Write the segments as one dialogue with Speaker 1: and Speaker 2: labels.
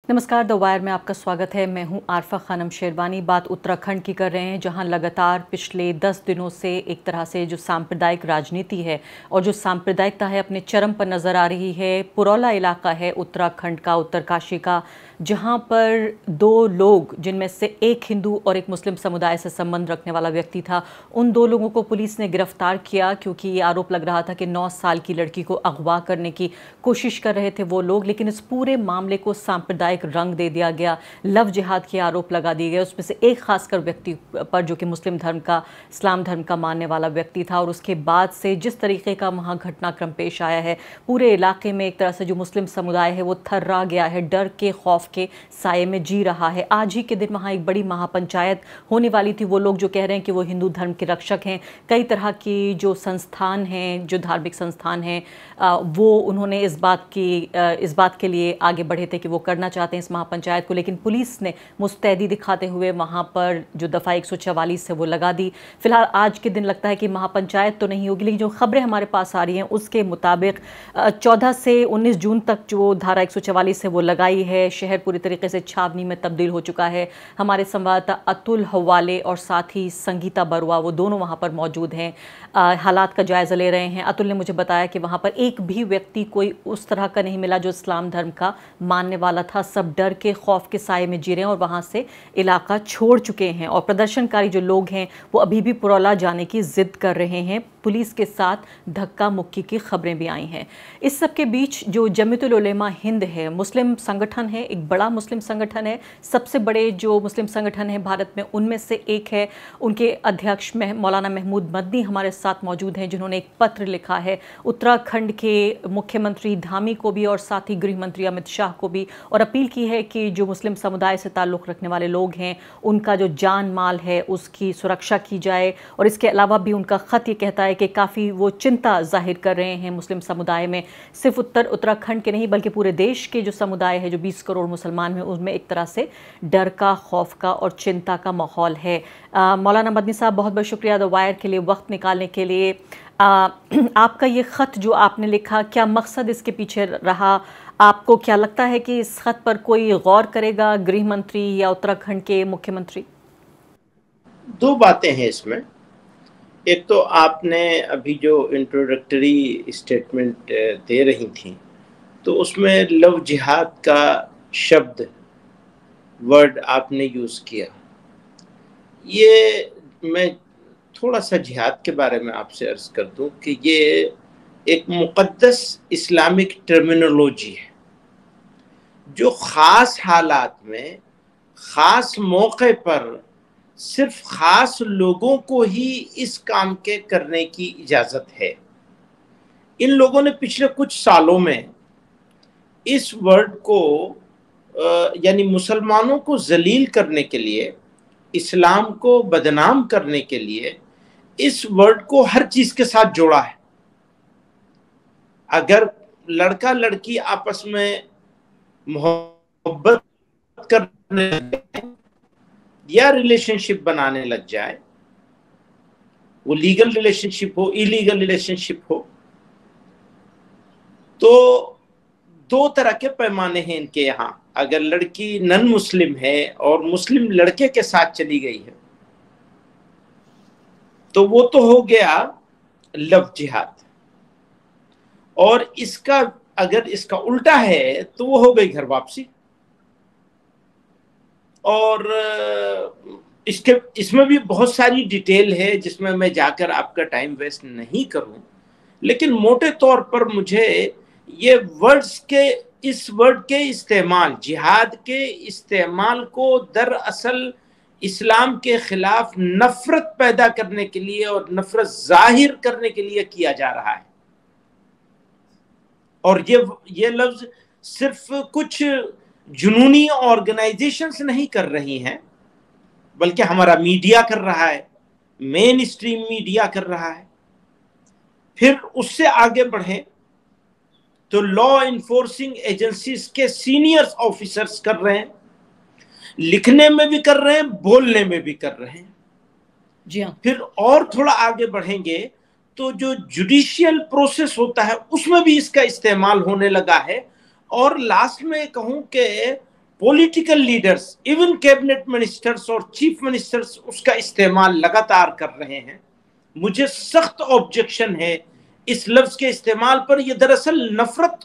Speaker 1: नमस्कार, the wire में आपका स्वागत है। मैं हूं आरफा खानम शेरवानी। बात उत्तराखंड की कर रहे हैं, जहां लगातार पिछले 10 दिनों से एक तरह से जो सांप्रदायिक राजनीति है और जो सांप्रदायिकता है अपने चरम पर नज़र आ रही है। पुरौला इलाका है उत्तराखंड का, उत्तरकाशी का, जहां पर दो लोग, जिनमें से एक हिंदू और एक मुस्लिम समुदाय से संबंध रखने वाला व्यक्ति था, उन दो लोगों को पुलिस ने गिरफ्तार किया क्योंकि ये आरोप लग रहा था कि 9 साल की लड़की को अगवा करने की कोशिश कर रहे थे वो लोग। लेकिन इस पूरे मामले को सांप्रदायिक रंग दे दिया गया, लव जिहाद के आरोप लगा दिए गए। उसमें से एक खासकर व्यक्ति पर जो कि मुस्लिम धर्म का, इस्लाम धर्म का मानने वाला व्यक्ति था। और उसके बाद से जिस तरीके का वहाँ घटनाक्रम पेश आया है, पूरे इलाके में एक तरह से जो मुस्लिम समुदाय है वो थर्रा गया है, डर के खौफ के साये में जी रहा है। आज ही के दिन वहाँ एक बड़ी महापंचायत होने वाली थी। वो लोग जो कह रहे हैं कि वो हिंदू धर्म के रक्षक हैं, कई तरह की जो संस्थान हैं, जो धार्मिक संस्थान हैं, वो उन्होंने इस बात के लिए आगे बढ़े थे कि वो करना चाहते हैं इस महापंचायत को। लेकिन पुलिस ने मुस्तैदी दिखाते हुए वहाँ पर जो दफ़ा 144 है वो लगा दी। फिलहाल आज के दिन लगता है कि महापंचायत तो नहीं होगी, लेकिन जो खबरें हमारे पास आ रही हैं उसके मुताबिक 14 से 19 जून तक जो धारा 144 है वो लगाई है। शहर पूरी तरीके से छावनी में तब्दील हो चुका है। हमारे संवाददाता अतुल हवाले और साथ ही संगीता बरुआ, वो दोनों वहाँ पर मौजूद हैं, हालात का जायज़ा ले रहे हैं। अतुल ने मुझे बताया कि वहाँ पर एक भी व्यक्ति कोई उस तरह का नहीं मिला जो इस्लाम धर्म का मानने वाला था। सब डर के खौफ के साये में जी रहे हैं और वहाँ से इलाका छोड़ चुके हैं। और प्रदर्शनकारी जो लोग हैं वो अभी भी पुरौला जाने की जिद कर रहे हैं। पुलिस के साथ धक्का मुक्की की खबरें भी आई हैं। इस सब के बीच जो जमीयतुल उलेमा हिंद है, मुस्लिम संगठन है, एक बड़ा मुस्लिम संगठन है, सबसे बड़े जो मुस्लिम संगठन है भारत में उनमें से एक है। उनके अध्यक्ष मौलाना महमूद मदनी हमारे साथ मौजूद हैं, जिन्होंने एक पत्र लिखा है उत्तराखंड के मुख्यमंत्री धामी को भी और साथ ही गृह मंत्री अमित शाह को भी, और अपील की है कि जो मुस्लिम समुदाय से ताल्लुक़ रखने वाले लोग हैं उनका जो जान माल है उसकी सुरक्षा की जाए। और इसके अलावा भी उनका ख़त ये कहता है कि काफ़ी वो चिंता जाहिर कर रहे हैं मुस्लिम समुदाय में, सिर्फ उत्तराखंड के नहीं बल्कि पूरे देश के जो समुदाय है, जो 20 करोड़ मुसलमान हैं, उसमें एक तरह से डर का, खौफ का और चिंता का माहौल है। मौलाना मदनी साहब, बहुत बहुत शुक्रिया द वायर के लिए वक्त निकालने के लिए। आपका ये ख़त जो आपने लिखा, क्या मकसद इसके पीछे रहा? आपको क्या लगता है कि इस ख़त पर कोई गौर करेगा, गृह मंत्री या उत्तराखंड के मुख्यमंत्री?
Speaker 2: दो बातें हैं इसमें। एक तो आपने अभी जो इंट्रोडक्टरी स्टेटमेंट दे रही थी तो उसमें लव जिहाद का शब्द, वर्ड आपने यूज़ किया। ये मैं थोड़ा सा जिहाद के बारे में आपसे अर्ज़ कर दूं कि ये एक मुक़द्दस इस्लामिक टर्मिनोलॉजी है जो ख़ास हालात में, ख़ास मौके पर सिर्फ ख़ास लोगों को ही इस काम के करने की इजाज़त है। इन लोगों ने पिछले कुछ सालों में इस वर्ड को यानी मुसलमानों को जलील करने के लिए, इस्लाम को बदनाम करने के लिए इस वर्ड को हर चीज़ के साथ जोड़ा है। अगर लड़का लड़की आपस में मोहब्बत करने या रिलेशनशिप बनाने लग जाए, वो लीगल रिलेशनशिप हो, इलीगल रिलेशनशिप हो, तो दो तरह के पैमाने हैं इनके यहाँ। अगर लड़की नन मुस्लिम है और मुस्लिम लड़के के साथ चली गई है तो वो तो हो गया लव जिहाद, और इसका अगर इसका उल्टा है तो वो हो गई घर वापसी। और इसमें भी बहुत सारी डिटेल है जिसमें मैं जाकर आपका टाइम वेस्ट नहीं करूं, लेकिन मोटे तौर पर मुझे ये इस वर्ड के इस्तेमाल, जिहाद के इस्तेमाल को दरअसल इस्लाम के खिलाफ नफरत पैदा करने के लिए और नफरत जाहिर करने के लिए किया जा रहा है। और ये लफ्ज सिर्फ कुछ जुनूनी ऑर्गेनाइजेशंस नहीं कर रही हैं, बल्कि हमारा मीडिया कर रहा है, मेन स्ट्रीम मीडिया कर रहा है। फिर उससे आगे बढ़ें तो लॉ इन्फोर्सिंग एजेंसीज के सीनियर ऑफिसर्स कर रहे हैं, लिखने में भी कर रहे हैं, बोलने में भी कर रहे हैं।
Speaker 1: जी हाँ।
Speaker 2: फिर और थोड़ा आगे बढ़ेंगे तो जो जुडिशियल प्रोसेस होता है उसमें भी इसका इस्तेमाल होने लगा है। और लास्ट में कहूं कि political leaders, even cabinet ministers और चीफ मिनिस्टर्स उसका इस्तेमाल लगातार कर रहे हैं। मुझे सख्त ऑब्जेक्शन है इस लफ्ज के इस्तेमाल पर। यह दरअसल नफरत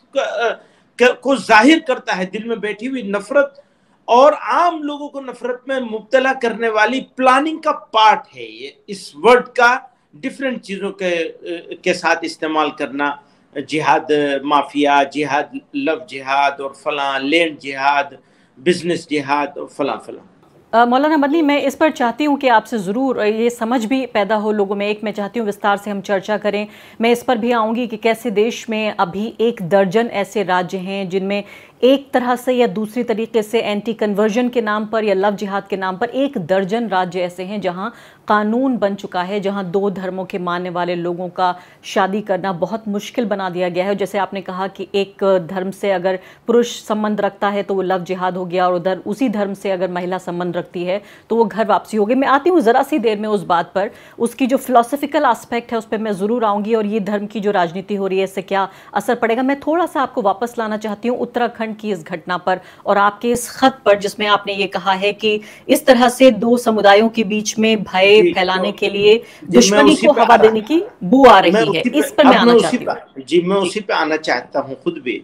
Speaker 2: को जाहिर करता है, दिल में बैठी हुई नफरत और आम लोगों को नफरत में मुब्तला करने वाली प्लानिंग का पार्ट है ये। इस वर्ड का डिफरेंट चीजों के साथ इस्तेमाल करना, जिहाद माफिया, जिहाद लव जिहाद और फलां, लैंड जिहाद, बिजनेस जिहाद और फलां फलां।
Speaker 1: मौलाना मदनी, मैं इस पर चाहती हूँ कि आपसे ज़रूर ये समझ भी पैदा हो लोगों में। एक मैं चाहती हूँ विस्तार से हम चर्चा करें। मैं इस पर भी आऊँगी कि कैसे देश में अभी 1 दर्जन ऐसे राज्य हैं जिनमें एक तरह से या दूसरी तरीके से एंटी कन्वर्जन के नाम पर या लव जिहाद के नाम पर 1 दर्जन राज्य ऐसे हैं जहां कानून बन चुका है, जहां 2 धर्मों के मानने वाले लोगों का शादी करना बहुत मुश्किल बना दिया गया है। जैसे आपने कहा कि एक धर्म से अगर पुरुष संबंध रखता है तो वो लव जिहाद हो गया, और उधर उसी धर्म से अगर महिला संबंध रखती है तो वो घर वापसी हो गई। मैं आती हूँ ज़रा सी देर में उस बात पर, उसकी जो फिलोसफिकल आस्पेक्ट है उस पर मैं ज़रूर आऊँगी, और ये धर्म की जो राजनीति हो रही है इससे क्या असर पड़ेगा। मैं थोड़ा सा आपको वापस लाना चाहती हूँ उत्तराखंड की इस घटना पर और आपके इस खत पर, जिसमें आपने ये कहा है कि इस तरह से 2 समुदायों के बीच में भय फैलाने के लिए दुश्मनी को हवा देने की बू आ रही है। इस पर मैं आना चाहती हूँ।
Speaker 2: जी, मैं उसी पे आना चाहता हूँ खुद भी।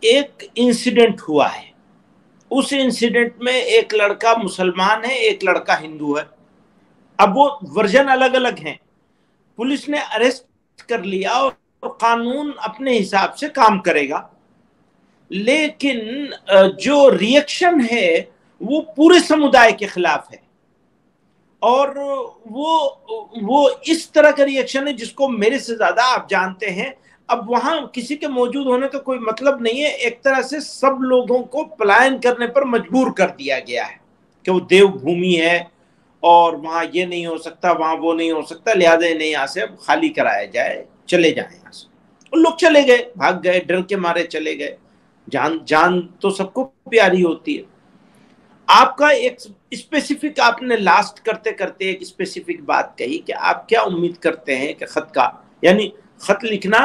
Speaker 2: एक इंसिडेंट हुआ है, उस इंसिडेंट में एक लड़का मुसलमान है, एक लड़का हिंदू है। अब वो वर्जन अलग अलग हैं। पुलिस ने अरेस्ट कर लिया और कानून अपने हिसाब से काम करेगा, लेकिन जो रिएक्शन है वो पूरे समुदाय के खिलाफ है। और वो इस तरह का रिएक्शन है जिसको मेरे से ज्यादा आप जानते हैं। अब वहां किसी के मौजूद होने का कोई मतलब नहीं है। एक तरह से सब लोगों को पलायन करने पर मजबूर कर दिया गया है कि वो देवभूमि है और वहां ये नहीं हो सकता, वहां वो नहीं हो सकता, लिहाजा नहीं, यहाँ से अब खाली कराया जाए, चले जाए यहाँ से। और लोग चले गए, भाग गए, डर के मारे चले गए। जान तो सबको प्यारी होती है। आपका एक स्पेसिफिक, आपने लास्ट करते करते एक स्पेसिफिक बात कही कि आप क्या उम्मीद करते हैं कि खत का, यानी खत लिखना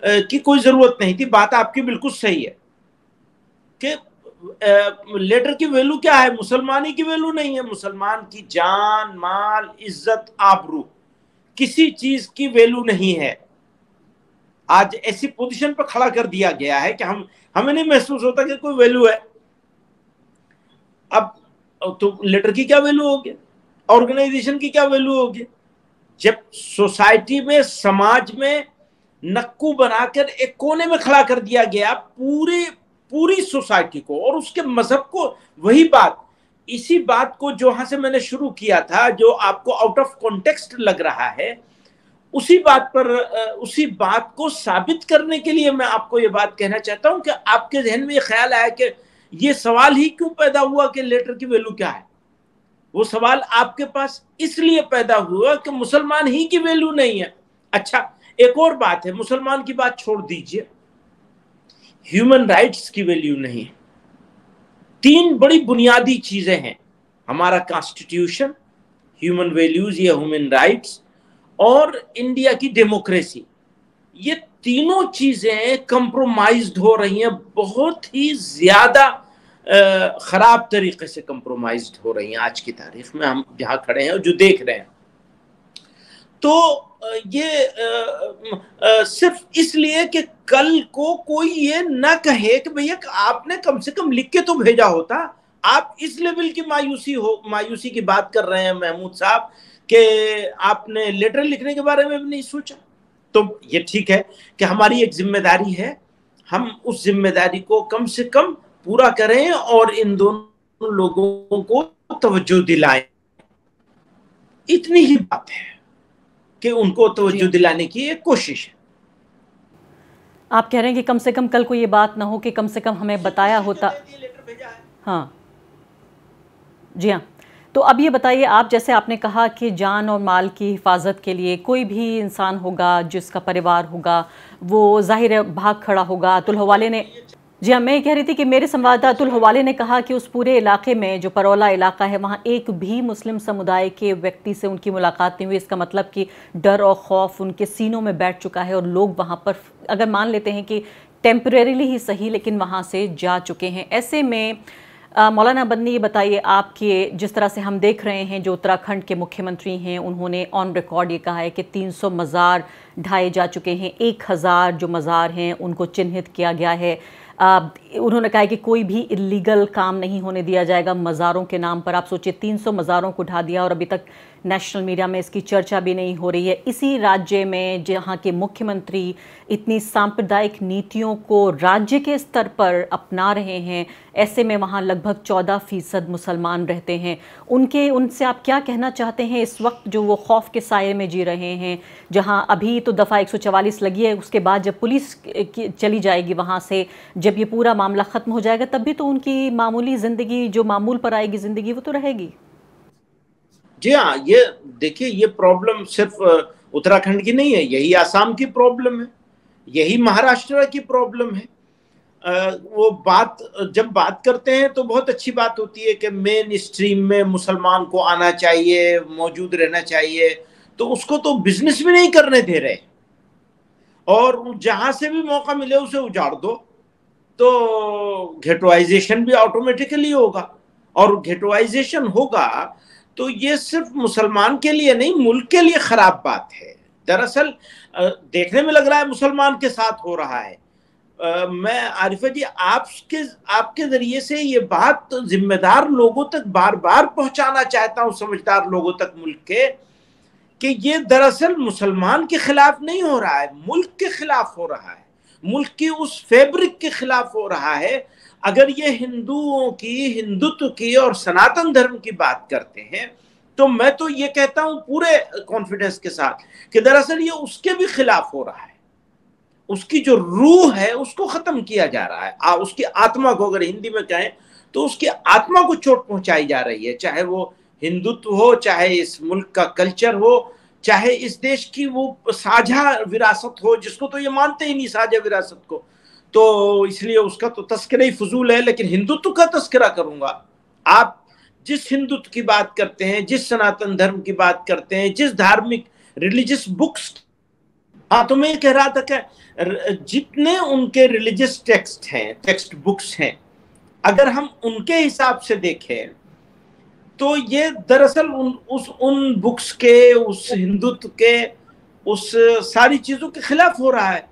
Speaker 2: की कोई जरूरत नहीं थी। बात आपकी बिल्कुल सही है कि लेटर की वैल्यू क्या है, मुसलमानी की वैल्यू नहीं है। मुसलमान की जान, माल, इज्जत, आबरू, किसी चीज की वैल्यू नहीं है। आज ऐसी पोजीशन पर खड़ा कर दिया गया है कि हमें नहीं महसूस होता कि कोई वैल्यू है। अब तो लेटर की क्या वैल्यू होगी, ऑर्गेनाइजेशन की क्या वैल्यू होगी, जब सोसाइटी में, समाज में नक्कू बनाकर एक कोने में खड़ा कर दिया गया पूरी सोसाइटी को और उसके मजहब को। वही बात, इसी बात को जो यहां से मैंने शुरू किया था, जो आपको आउट ऑफ कॉन्टेक्स्ट लग रहा है, उसी बात को साबित करने के लिए मैं आपको ये बात कहना चाहता हूं कि आपके जहन में ये ख्याल आया कि ये सवाल ही क्यों पैदा हुआ कि लेटर की वैल्यू क्या है। वो सवाल आपके पास इसलिए पैदा हुआ कि मुसलमान ही की वैल्यू नहीं है। अच्छा, एक और बात है, मुसलमान की बात छोड़ दीजिए, ह्यूमन राइट्स की वैल्यू नहीं है। 3 बड़ी बुनियादी चीजें हैं, हमारा कॉन्स्टिट्यूशन, ह्यूमन वैल्यूज या ह्यूमन राइट्स, और इंडिया की डेमोक्रेसी। ये तीनों चीजें कंप्रोमाइज्ड हो रही हैं, बहुत ही ज्यादा खराब तरीके से कंप्रोमाइज्ड हो रही हैं आज की तारीख में। हम जहां खड़े हैं और जो देख रहे हैं, तो ये सिर्फ इसलिए कि कल को कोई ये ना कहे कि भैया आपने कम से कम लिख के तो भेजा होता। आप इस लेवल की मायूसी की बात कर रहे हैं महमूद साहब कि आपने लेटर लिखने के बारे में भी नहीं सोचा। तो ये ठीक है कि हमारी एक जिम्मेदारी है, हम उस जिम्मेदारी को कम से कम पूरा करें और इन दोनों लोगों को तवज्जो दिलाएं। इतनी ही बात है कि उनको तवज्जो दिलाने की एक कोशिश है।
Speaker 1: आप कह रहे हैं कि कम से कम कल को ये बात ना हो कि कम से कम हमें बताया होता। हाँ जी हाँ। तो अब ये बताइए आप, जैसे आपने कहा कि जान और माल की हिफाजत के लिए कोई भी इंसान होगा जिसका परिवार होगा वो जाहिर है भाग खड़ा होगा। अतुल हवाले ने, जी हाँ, मैं ये कह रही थी कि मेरे संवाददाता अतुल हवाले ने कहा कि उस पूरे इलाके में, जो परौला इलाका है, वहाँ एक भी मुस्लिम समुदाय के व्यक्ति से उनकी मुलाकात नहीं हुई। इसका मतलब कि डर और खौफ उनके सीनों में बैठ चुका है और लोग वहाँ पर, अगर मान लेते हैं कि टेम्परेरीली ही सही लेकिन वहाँ से जा चुके हैं। ऐसे में मौलाना बदनी, ये बताइए, आपके जिस तरह से हम देख रहे हैं जो उत्तराखंड के मुख्यमंत्री हैं, उन्होंने ऑन रिकॉर्ड ये कहा है कि 300 मज़ार ढाए जा चुके हैं, 1000 जो मज़ार हैं उनको चिन्हित किया गया है। उन्होंने कहा है कि कोई भी इलीगल काम नहीं होने दिया जाएगा मज़ारों के नाम पर। आप सोचिए 300 मज़ारों को ढा दिया और अभी तक नेशनल मीडिया में इसकी चर्चा भी नहीं हो रही है। इसी राज्य में जहाँ के मुख्यमंत्री इतनी सांप्रदायिक नीतियों को राज्य के स्तर पर अपना रहे हैं, ऐसे में वहाँ लगभग 14% मुसलमान रहते हैं। उनसे आप क्या कहना चाहते हैं इस वक्त जो वो खौफ के साये में जी रहे हैं, जहाँ अभी तो दफ़ा 144 लगी है, उसके बाद जब पुलिस चली जाएगी वहाँ से, जब ये पूरा मामला ख़त्म हो जाएगा, तब भी तो उनकी मामूली ज़िंदगी, जो मामूल पर आएगी ज़िंदगी, वो तो रहेगी।
Speaker 2: जी हाँ, ये देखिए, ये प्रॉब्लम सिर्फ उत्तराखंड की नहीं है, यही आसाम की प्रॉब्लम है, यही महाराष्ट्र की प्रॉब्लम है। वो जब बात करते हैं तो बहुत अच्छी बात होती है कि मेन स्ट्रीम में मुसलमान को आना चाहिए, मौजूद रहना चाहिए, तो उसको तो बिजनेस भी नहीं करने दे रहे, और जहां से भी मौका मिले उसे उजाड़ दो, तो घेटोइजेशन भी ऑटोमेटिकली होगा, और घेटोइजेशन होगा तो ये सिर्फ मुसलमान के लिए नहीं, मुल्क के लिए खराब बात है। दरअसल देखने में लग रहा है मुसलमान के साथ हो रहा है। मैं आरिफा जी आपके जरिए से ये बात जिम्मेदार लोगों तक बार बार पहुंचाना चाहता हूं, समझदार लोगों तक मुल्क के, कि ये दरअसल मुसलमान के खिलाफ नहीं हो रहा है, मुल्क के खिलाफ हो रहा है, मुल्क की उस फैब्रिक के खिलाफ हो रहा है। अगर ये हिंदुओं की, हिंदुत्व की और सनातन धर्म की बात करते हैं, तो मैं तो ये कहता हूं पूरे कॉन्फिडेंस के साथ कि दरअसल ये उसके भी खिलाफ हो रहा है। उसकी जो रूह है उसको खत्म किया जा रहा है, उसकी आत्मा को अगर हिंदी में कहें तो उसकी आत्मा को चोट पहुंचाई जा रही है, चाहे वो हिंदुत्व हो, चाहे इस मुल्क का कल्चर हो, चाहे इस देश की वो साझा विरासत हो, जिसको तो ये मानते ही नहीं साझा विरासत को, तो इसलिए उसका तो तस्करा ही फजूल है। लेकिन हिंदुत्व का तस्करा करूंगा। आप जिस हिंदुत्व की बात करते हैं, जिस सनातन धर्म की बात करते हैं, जिस धार्मिक रिलीजियस बुक्स, हाँ, तो मैं कह रहा था कि जितने उनके रिलीजियस टेक्स्ट हैं, टेक्स्ट बुक्स हैं, अगर हम उनके हिसाब से देखें तो ये दरअसल उन बुक्स के, उस हिंदुत्व के, उस सारी चीजों के खिलाफ हो रहा है।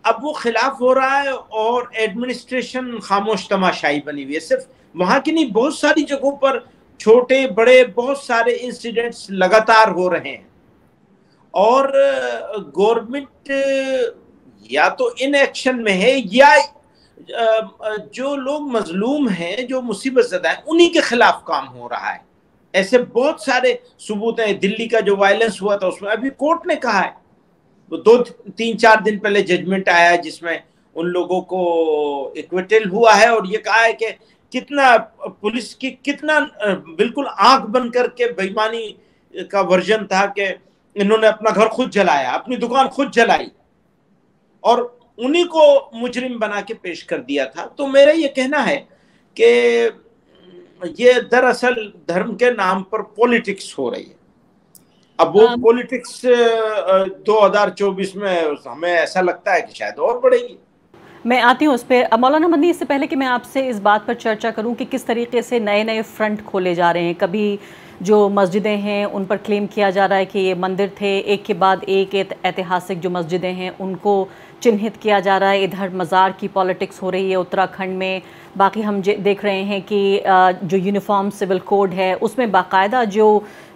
Speaker 2: अब वो खिलाफ हो रहा है और एडमिनिस्ट्रेशन खामोश तमाशाई बनी हुई है। सिर्फ वहां की नहीं, बहुत सारी जगहों पर छोटे बड़े बहुत सारे इंसिडेंट्स लगातार हो रहे हैं, और गवर्नमेंट या तो इन एक्शन में है, या जो लोग मजलूम हैं, जो मुसीबत ज़दा हैं, उन्हीं के खिलाफ काम हो रहा है। ऐसे बहुत सारे सबूत हैं। दिल्ली का जो वायलेंस हुआ था उसमें अभी कोर्ट ने कहा है, वो 2-3-4 दिन पहले जजमेंट आया है जिसमें उन लोगों को एक्विटल हुआ है, और ये कहा है कि कितना पुलिस की कितना बिल्कुल आंख बंद करके बेईमानी का वर्जन था कि इन्होंने अपना घर खुद जलाया, अपनी दुकान खुद जलाई, और उन्हीं को मुजरिम बना के पेश कर दिया था। तो मेरा ये कहना है कि ये दरअसल धर्म के नाम पर पॉलिटिक्स हो रही है। अब वो पॉलिटिक्स 2024 में हमें ऐसा लगता है कि शायद और बढ़ेगी।
Speaker 1: मैं आती हूँ उस पर मौलाना बदनी। इससे पहले कि मैं आपसे इस बात पर चर्चा करूँ कि किस तरीके से नए नए फ्रंट खोले जा रहे हैं, कभी जो मस्जिदें हैं उन पर क्लेम किया जा रहा है कि ये मंदिर थे, एक के बाद एक ऐतिहासिक जो मस्जिदें हैं उनको चिन्हित किया जा रहा है। इधर मज़ार की पॉलिटिक्स हो रही है उत्तराखंड में। बाकी हम देख रहे हैं कि जो यूनिफॉर्म सिविल कोड है उसमें बाकायदा जो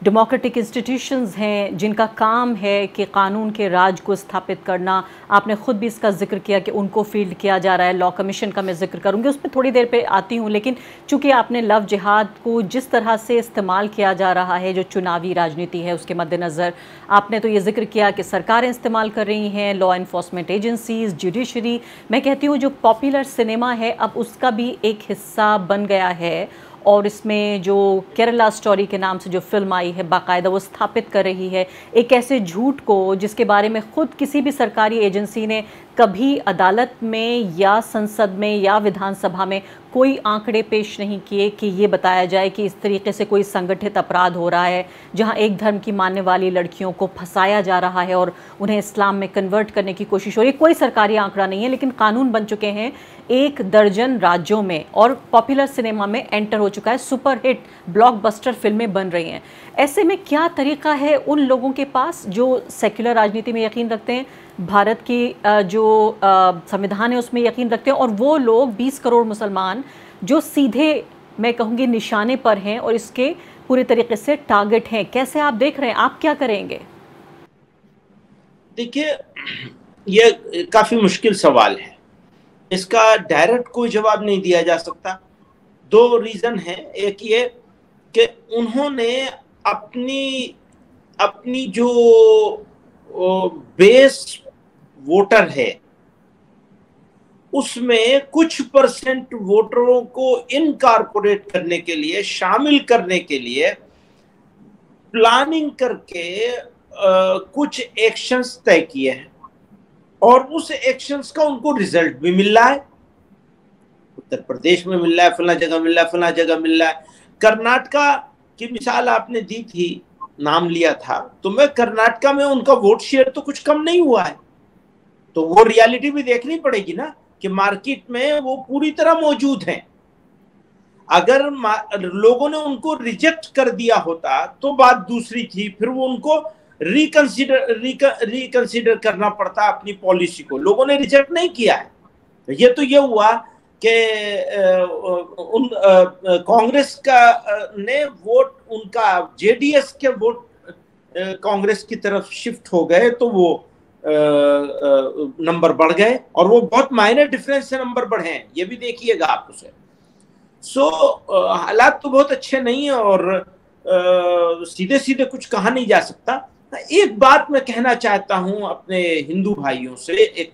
Speaker 1: डेमोक्रेटिक इंस्टीट्यूशंस हैं जिनका काम है कि कानून के राज को स्थापित करना, आपने ख़ुद भी इसका जिक्र किया कि उनको फील्ड किया जा रहा है। लॉ कमीशन का मैं जिक्र करूँगी, उस पर थोड़ी देर पे आती हूँ। लेकिन चूँकि आपने लव जिहाद को जिस तरह से इस्तेमाल किया जा रहा है जो चुनावी राजनीति है उसके मद्देनज़र, आपने तो ये जिक्र किया कि सरकारें इस्तेमाल कर रही हैं, लॉ इन्फोर्समेंट एजेंसीज़, जुडिशरी। मैं कहती हूँ जो पॉपुलर सिनेमा है अब उसका भी एक हिस्सा बन गया है, और इसमें जो केरला स्टोरी के नाम से जो फिल्म आई है बाकायदा वो स्थापित कर रही है एक ऐसे झूठ को जिसके बारे में ख़ुद किसी भी सरकारी एजेंसी ने कभी अदालत में या संसद में या विधानसभा में कोई आंकड़े पेश नहीं किए कि ये बताया जाए कि इस तरीके से कोई संगठित अपराध हो रहा है जहां एक धर्म की मानने वाली लड़कियों को फंसाया जा रहा है और उन्हें इस्लाम में कन्वर्ट करने की कोशिश हो रही है? कोई सरकारी आंकड़ा नहीं है, लेकिन कानून बन चुके हैं 1 दर्जन राज्यों में और पॉपुलर सिनेमा में एंटर हो चुका है, सुपरहिट ब्लॉकबस्टर फिल्में बन रही हैं। ऐसे में क्या तरीका है उन लोगों के पास जो सेक्युलर राजनीति में यकीन रखते हैं, भारत की जो संविधान है उसमें यकीन रखते हैं, और वो लोग 20 करोड़ मुसलमान जो सीधे मैं कहूँगी निशाने पर हैं और इसके पूरे तरीके से टारगेट हैं? कैसे आप देख रहे हैं, आप क्या करेंगे?
Speaker 2: देखिए, ये काफी मुश्किल सवाल है, इसका डायरेक्ट कोई जवाब नहीं दिया जा सकता। 2 रीजन है। एक ये कि उन्होंने अपनी जो बेस वोटर है उसमें कुछ परसेंट वोटरों को इनकॉर्पोरेट करने के लिए, शामिल करने के लिए प्लानिंग करके कुछ एक्शंस तय किए हैं और उस एक्शंस का उनको रिजल्ट भी मिल रहा है। उत्तर प्रदेश में मिल रहा है, फला जगह मिल रहा है, फला जगह मिल रहा है। कर्नाटका की मिसाल आपने दी थी, नाम लिया था, तो मैं कर्नाटका में उनका वोट शेयर तो कुछ कम नहीं हुआ है। तो वो रियलिटी भी देखनी पड़ेगी ना कि मार्केट में वो पूरी तरह मौजूद हैं। अगर लोगों ने उनको रिजेक्ट कर दिया होता तो बात दूसरी थी, फिर वो उनको रिकंसिडर करना पड़ता अपनी पॉलिसी को। लोगों ने रिजेक्ट नहीं किया है। ये हुआ कि कांग्रेस का ने वोट, उनका जेडीएस के वोट कांग्रेस की तरफ शिफ्ट हो गए, तो वो नंबर बढ़ गए और वो बहुत माइनर डिफरेंस से नंबर बढ़े हैं, ये भी देखिएगा आप उसे। हालात तो बहुत अच्छे नहीं है और सीधे सीधे कुछ कहा नहीं जा सकता। एक बात मैं कहना चाहता हूं अपने हिंदू भाइयों से, एक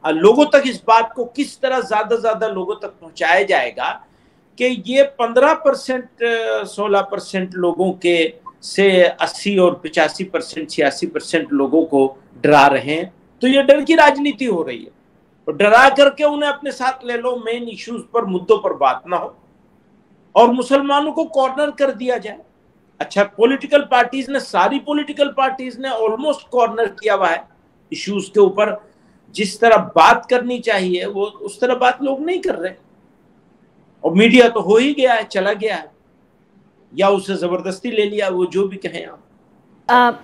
Speaker 2: लोगों तक इस बात को किस तरह ज्यादा लोगों तक पहुंचाया जाएगा कि ये 15% 16% लोगों के से 80 और 85% 86% लोगों को डरा रहे हैं, तो ये डर की राजनीति हो रही है। तो डरा करके उन्हें अपने साथ ले लो, मेन इश्यूज पर, मुद्दों पर बात ना हो और मुसलमानों को कॉर्नर कर दिया जाए। अच्छा, पॉलिटिकल पार्टीज ने, सारी पॉलिटिकल पार्टीज ने ऑलमोस्ट कॉर्नर किया हुआ है इश्यूज के ऊपर। जिस तरह बात करनी चाहिए वो उस तरह बात लोग नहीं कर रहे, और मीडिया तो हो ही गया है, चला गया है, या उसे जबरदस्ती ले लिया, वो जो भी कहें आप।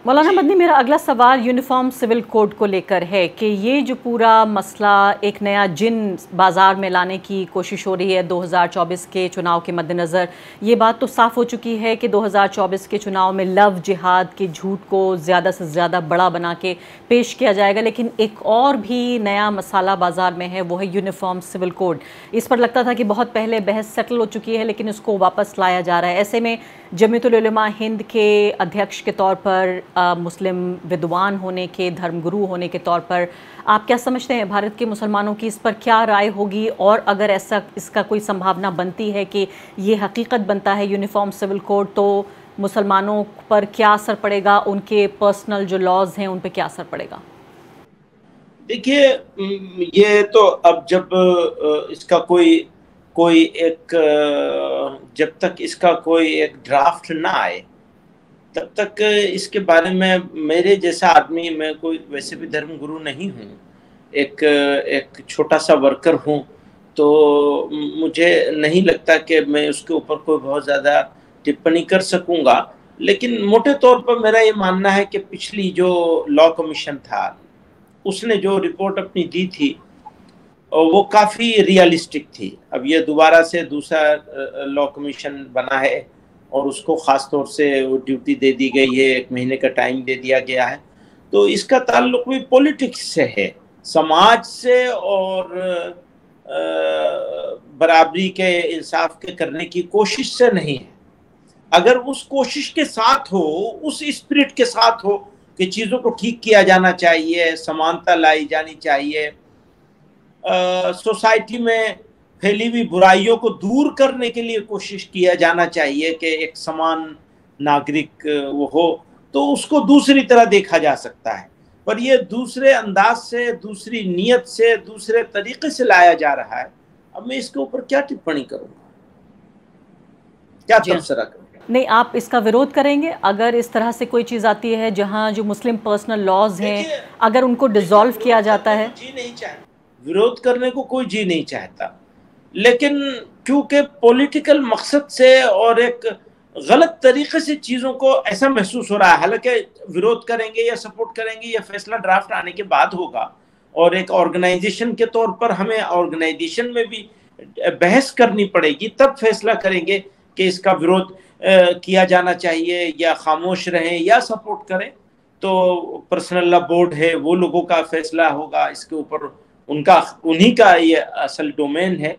Speaker 1: मौलाना मदनी, मेरा अगला सवाल यूनिफॉर्म सिविल कोड को लेकर है कि ये जो पूरा मसला एक नया जिन बाज़ार में लाने की कोशिश हो रही है 2024 के चुनाव के मद्देनज़र, ये बात तो साफ़ हो चुकी है कि 2024 के चुनाव में लव जिहाद के झूठ को ज़्यादा से ज़्यादा बड़ा बना के पेश किया जाएगा। लेकिन एक और भी नया मसाला बाज़ार में है, वो है यूनिफॉर्म सिविल कोड। इस पर लगता था कि बहुत पहले बहस सेटल हो चुकी है, लेकिन इसको वापस लाया जा रहा है। ऐसे में जमीयतुल उलमा हिंद के अध्यक्ष के तौर पर, मुस्लिम विद्वान होने के, धर्मगुरु होने के तौर पर, आप क्या समझते हैं भारत के मुसलमानों की इस पर क्या राय होगी? और अगर ऐसा इसका कोई संभावना बनती है कि ये हकीकत बनता है यूनिफॉर्म सिविल कोड, तो मुसलमानों पर क्या असर पड़ेगा? उनके पर्सनल जो लॉज हैं उन पर क्या असर पड़ेगा?
Speaker 2: देखिए, ये तो अब जब इसका कोई एक, जब तक इसका कोई एक ड्राफ्ट ना आए तब तक इसके बारे में, मेरे जैसा आदमी, मैं कोई वैसे भी धर्मगुरु नहीं हूँ, एक छोटा सा वर्कर हूँ, तो मुझे नहीं लगता कि मैं उसके ऊपर कोई बहुत ज़्यादा टिप्पणी कर सकूँगा। लेकिन मोटे तौर पर मेरा ये मानना है कि पिछली जो लॉ कमीशन था उसने जो रिपोर्ट अपनी दी थी वो काफ़ी रियलिस्टिक थी। अब ये दोबारा से दूसरा लॉ कमीशन बना है और उसको ख़ास तौर से वो ड्यूटी दे दी गई है, 1 महीने का टाइम दे दिया गया है। तो इसका ताल्लुक भी पॉलिटिक्स से है, समाज से, और बराबरी के, इंसाफ के करने की कोशिश से नहीं है। अगर उस कोशिश के साथ हो, उस स्पिरिट के साथ हो कि चीज़ों को ठीक किया जाना चाहिए, समानता लाई जानी चाहिए, सोसाइटी में फैली हुई बुराइयों को दूर करने के लिए कोशिश किया जाना चाहिए कि एक समान नागरिक वो हो, तो उसको दूसरी तरह देखा जा सकता है। पर ये दूसरे अंदाज से, दूसरी नीयत से, दूसरे तरीके से लाया जा रहा है। अब मैं इसके ऊपर क्या टिप्पणी करूंगा, क्या तबसरा करूंगा?
Speaker 1: नहीं, आप इसका विरोध करेंगे अगर इस तरह से कोई चीज़ आती है जहां जो मुस्लिम पर्सनल लॉज हैं अगर उनको डिसॉल्व किया जाता है?
Speaker 2: जी नहीं चाहता, विरोध करने को कोई जी नहीं चाहता, लेकिन क्योंकि पॉलिटिकल मकसद से और एक गलत तरीके से चीज़ों को ऐसा महसूस हो रहा है, हालांकि विरोध करेंगे या सपोर्ट करेंगे या फैसला ड्राफ्ट आने के बाद होगा, और एक ऑर्गेनाइजेशन के तौर पर हमें ऑर्गेनाइजेशन में भी बहस करनी पड़ेगी, तब फैसला करेंगे कि इसका विरोध किया जाना चाहिए या खामोश रहें या सपोर्ट करें। तो पर्सनल लॉ बोर्ड है, वो लोगों का फैसला होगा इसके ऊपर, उन्हीं का ये असल डोमेन है।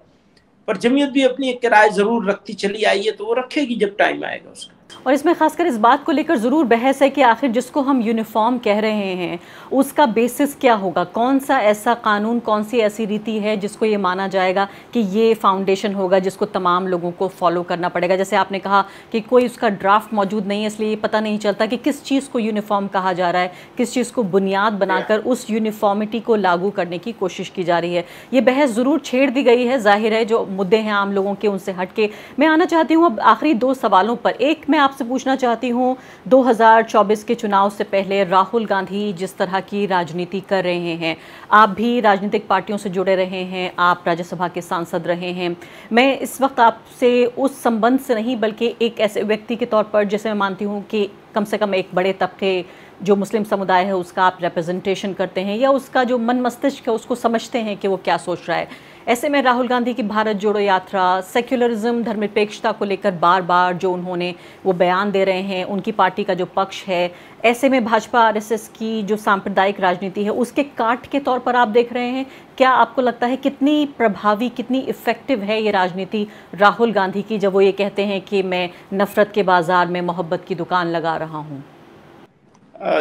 Speaker 2: पर जमीयत भी अपनी एक राय जरूर रखती चली आई है, तो वो रखेगी जब टाइम आएगा उसका।
Speaker 1: और इसमें खासकर इस बात को लेकर ज़रूर बहस है कि आखिर जिसको हम यूनिफॉर्म कह रहे हैं उसका बेसिस क्या होगा, कौन सा ऐसा कानून, कौन सी ऐसी रीति है जिसको ये माना जाएगा कि ये फाउंडेशन होगा जिसको तमाम लोगों को फॉलो करना पड़ेगा। जैसे आपने कहा कि कोई उसका ड्राफ्ट मौजूद नहीं है, इसलिए ये पता नहीं चलता कि किस चीज़ को यूनिफॉर्म कहा जा रहा है, किस चीज़ को बुनियाद बनाकर उस यूनिफॉर्मिटी को लागू करने की कोशिश की जा रही है। ये बहस ज़रूर छेड़ दी गई है, जाहिर है जो मुद्दे हैं आम लोगों के उनसे हट के। मैं आना चाहती हूँ अब आखिरी 2 सवालों पर। एक मैं आपसे पूछना चाहती हूँ, 2024 के चुनाव से पहले राहुल गांधी जिस तरह की राजनीति कर रहे हैं, आप भी राजनीतिक पार्टियों से जुड़े रहे हैं, आप राज्यसभा के सांसद रहे हैं, मैं इस वक्त आपसे उस संबंध से नहीं बल्कि एक ऐसे व्यक्ति के तौर पर जैसे मैं मानती हूँ कि कम से कम एक बड़े तबके जो मुस्लिम समुदाय है उसका आप रिप्रेजेंटेशन करते हैं या उसका जो मन मस्तिष्क है उसको समझते हैं कि वो क्या सोच रहा है। ऐसे में राहुल गांधी की भारत जोड़ो यात्रा, सेक्युलरिज्म, धर्मनिरपेक्षता को लेकर बार बार जो उन्होंने वो बयान दे रहे हैं, उनकी पार्टी का जो पक्ष है, ऐसे में भाजपा आरएसएस की जो सांप्रदायिक राजनीति है उसके काट के तौर पर आप देख रहे हैं। क्या आपको लगता है कितनी प्रभावी, कितनी इफ़ेक्टिव है ये राजनीति राहुल गांधी की जब वो ये कहते हैं कि मैं नफ़रत के बाज़ार में मोहब्बत की दुकान लगा रहा हूँ?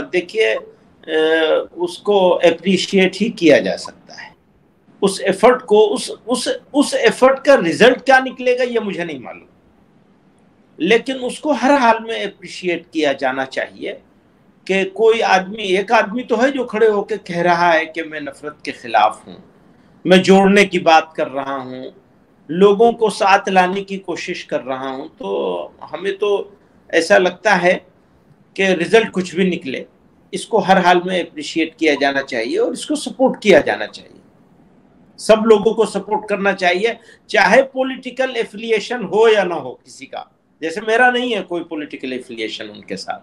Speaker 2: देखिए, उसको अप्रिशिएट ही किया जा सकता है, उस एफर्ट को, उस एफर्ट का रिजल्ट क्या निकलेगा ये मुझे नहीं मालूम, लेकिन उसको हर हाल में अप्रिशिएट किया जाना चाहिए कि कोई आदमी, एक आदमी तो है जो खड़े होकर कह रहा है कि मैं नफरत के खिलाफ हूँ, मैं जोड़ने की बात कर रहा हूँ, लोगों को साथ लाने की कोशिश कर रहा हूँ। तो हमें तो ऐसा लगता है कि रिजल्ट कुछ भी निकले, इसको हर हाल में अप्रिशिएट किया जाना चाहिए और इसको सपोर्ट किया जाना चाहिए। सब लोगों को सपोर्ट करना चाहिए, चाहे पॉलिटिकल एफिलिएशन हो या ना हो किसी का। जैसे मेरा नहीं है कोई पॉलिटिकल एफिलिएशन उनके साथ,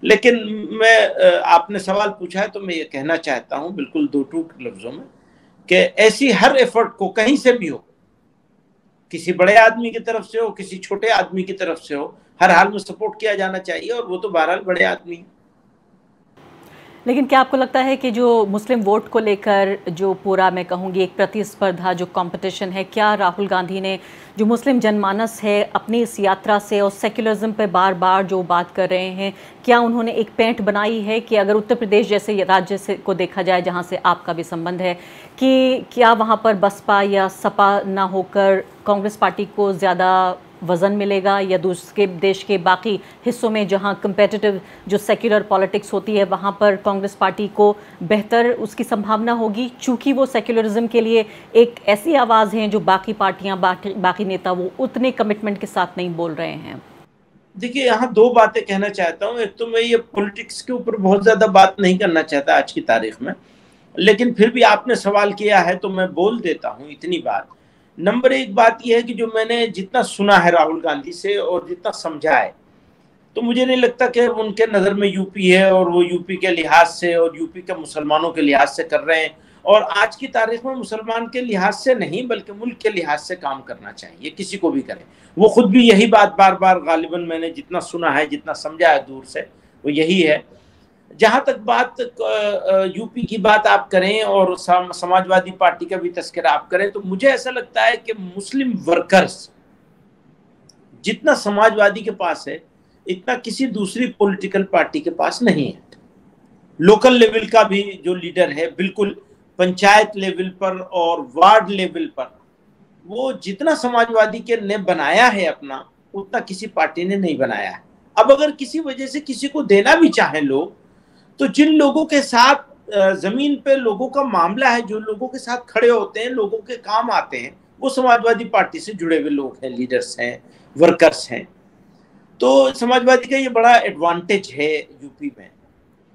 Speaker 2: लेकिन मैं, आपने सवाल पूछा है तो मैं ये कहना चाहता हूँ बिल्कुल 2 टूक लफ्जों में कि ऐसी हर एफर्ट को कहीं से भी हो, किसी बड़े आदमी की तरफ से हो, किसी छोटे आदमी की तरफ से हो, हर हाल में सपोर्ट किया जाना चाहिए, और वो तो बहरहाल बड़े आदमी हैं।
Speaker 1: लेकिन क्या आपको लगता है कि जो मुस्लिम वोट को लेकर जो पूरा, मैं कहूँगी एक प्रतिस्पर्धा, जो कंपटीशन है, क्या राहुल गांधी ने जो मुस्लिम जनमानस है अपनी इस यात्रा से और सेक्युलरिज्म पे बार बार जो बात कर रहे हैं, क्या उन्होंने एक पैंट बनाई है कि अगर उत्तर प्रदेश जैसे राज्य से को देखा जाए जहाँ से आपका भी संबंध है, कि क्या वहाँ पर बसपा या सपा ना होकर कांग्रेस पार्टी को ज़्यादा वज़न मिलेगा, या दूसरे देश के बाकी हिस्सों में जहां कंपेटिटिव जो सेक्युलर पॉलिटिक्स होती है वहां पर कांग्रेस पार्टी को बेहतर उसकी संभावना होगी, चूंकि वो सेक्युलरिज्म के लिए एक ऐसी आवाज़ हैं जो बाकी पार्टियां, बाकी नेता वो उतने कमिटमेंट के साथ नहीं बोल रहे हैं?
Speaker 2: देखिए, यहाँ 2 बातें कहना चाहता हूँ। एक तो मैं ये पॉलिटिक्स के ऊपर बहुत ज़्यादा बात नहीं करना चाहता आज की तारीख में, लेकिन फिर भी आपने सवाल किया है तो मैं बोल देता हूँ इतनी बात। नंबर 1 बात यह है कि जो मैंने जितना सुना है राहुल गांधी से और जितना समझा है, तो मुझे नहीं लगता कि उनके नज़र में यूपी है और वो यूपी के लिहाज से और यूपी के मुसलमानों के लिहाज से कर रहे हैं। और आज की तारीख में मुसलमान के लिहाज से नहीं बल्कि मुल्क के लिहाज से काम करना चाहिए, किसी को भी करें। वो खुद भी यही बात बार बार, गालिबन मैंने जितना सुना है, जितना समझा है दूर से, वो यही है। जहां तक बात यूपी की बात आप करें और समाजवादी पार्टी का भी तस्करा आप करें, तो मुझे ऐसा लगता है कि मुस्लिम वर्कर्स जितना समाजवादी के पास है इतना किसी दूसरी पॉलिटिकल पार्टी के पास नहीं है। लोकल लेवल का भी जो लीडर है, बिल्कुल पंचायत लेवल पर और वार्ड लेवल पर, वो जितना समाजवादी के ने बनाया है अपना, उतना किसी पार्टी ने नहीं बनाया है। अब अगर किसी वजह से किसी को देना भी चाहे लोग, तो जिन लोगों के साथ जमीन पे लोगों का मामला है, जो लोगों के साथ खड़े होते हैं, लोगों के काम आते हैं, वो समाजवादी पार्टी से जुड़े हुए लोग हैं, लीडर्स हैं, वर्कर्स हैं। तो समाजवादी का ये बड़ा एडवांटेज है यूपी में।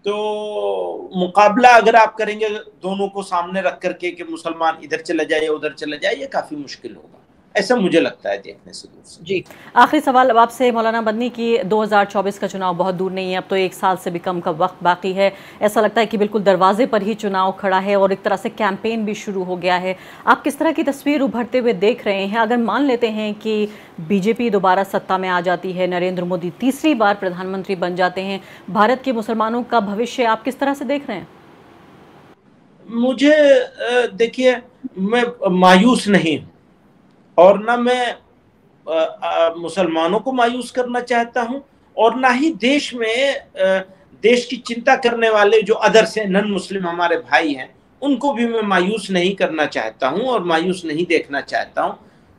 Speaker 2: तो मुकाबला अगर आप करेंगे दोनों को सामने रख करके कि मुसलमान इधर चला जाए या उधर चला जाए, ये काफी मुश्किल होगा, ऐसा मुझे लगता है देखने से दूर से।
Speaker 1: जी, आखिरी सवाल अब आपसे मौलाना मदनी की 2024 का चुनाव बहुत दूर नहीं है, अब तो 1 साल से भी कम का वक्त बाकी है। ऐसा लगता है कि बिल्कुल दरवाजे पर ही चुनाव खड़ा है और एक तरह से कैंपेन भी शुरू हो गया है। आप किस तरह की तस्वीर उभरते हुए देख रहे हैं? अगर मान लेते हैं कि बीजेपी दोबारा सत्ता में आ जाती है, नरेंद्र मोदी तीसरी बार प्रधानमंत्री बन जाते हैं, भारत के मुसलमानों का भविष्य आप किस तरह से देख रहे हैं?
Speaker 2: मुझे देखिए, मैं मायूस नहीं हूँ और ना मैं मुसलमानों को मायूस करना चाहता हूं और ना ही देश में देश की चिंता करने वाले जो अदर्स हैं, नन मुस्लिम हमारे भाई हैं, उनको भी मैं मायूस नहीं करना चाहता हूं और मायूस नहीं देखना चाहता हूं।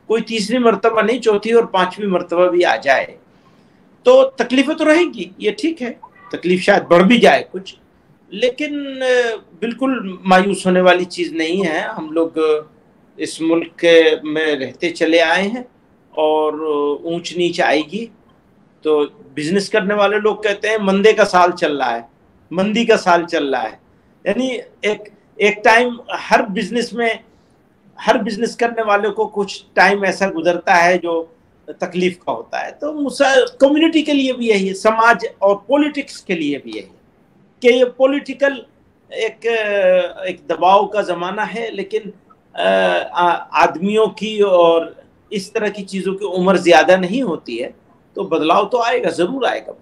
Speaker 2: कोई तीसरी मर्तबा नहीं, चौथी और पांचवी मर्तबा भी आ जाए तो तकलीफें तो रहेंगी, ये ठीक है, तकलीफ शायद बढ़ भी जाए कुछ, लेकिन बिल्कुल मायूस होने वाली चीज नहीं है। हम लोग इस मुल्क में रहते चले आए हैं और ऊंच नीच आएगी। तो बिजनेस करने वाले लोग कहते हैं मंदे का साल चल रहा है, मंदी का साल चल रहा है, यानी एक टाइम हर बिजनेस करने वाले को कुछ टाइम ऐसा गुजरता है जो तकलीफ का होता है। तो कम्युनिटी के लिए भी यही है, समाज और पॉलिटिक्स के लिए भी यही है कि ये पॉलिटिकल एक दबाव का जमाना है, लेकिन आदमियों की और इस तरह की चीजों की उम्र ज्यादा नहीं होती है, तो बदलाव तो आएगा, जरूर आएगा।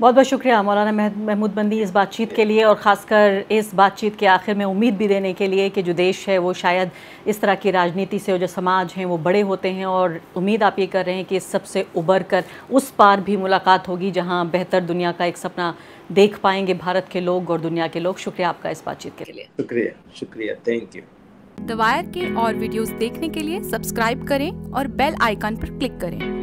Speaker 1: बहुत बहुत शुक्रिया मौलाना महमूद बंदी इस बातचीत के लिए, और ख़ासकर इस बातचीत के आखिर में उम्मीद भी देने के लिए कि जो देश है वो शायद इस तरह की राजनीति से, जो समाज हैं वो बड़े होते हैं, और उम्मीद आप ये कर रहे हैं कि इस सबसे उबर कर उस पार भी मुलाकात होगी जहां बेहतर दुनिया का एक सपना देख पाएंगे भारत के लोग और दुनिया के लोग। शुक्रिया आपका इस बातचीत के लिए।
Speaker 2: शुक्रिया, थैंक यू।
Speaker 3: द वायर के और वीडियोस देखने के लिए सब्सक्राइब करें और बेल आइकन पर क्लिक करें।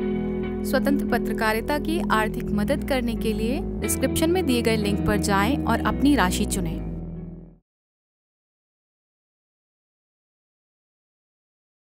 Speaker 3: स्वतंत्र पत्रकारिता की आर्थिक मदद करने के लिए डिस्क्रिप्शन में दिए गए लिंक पर जाएं और अपनी राशि चुनें।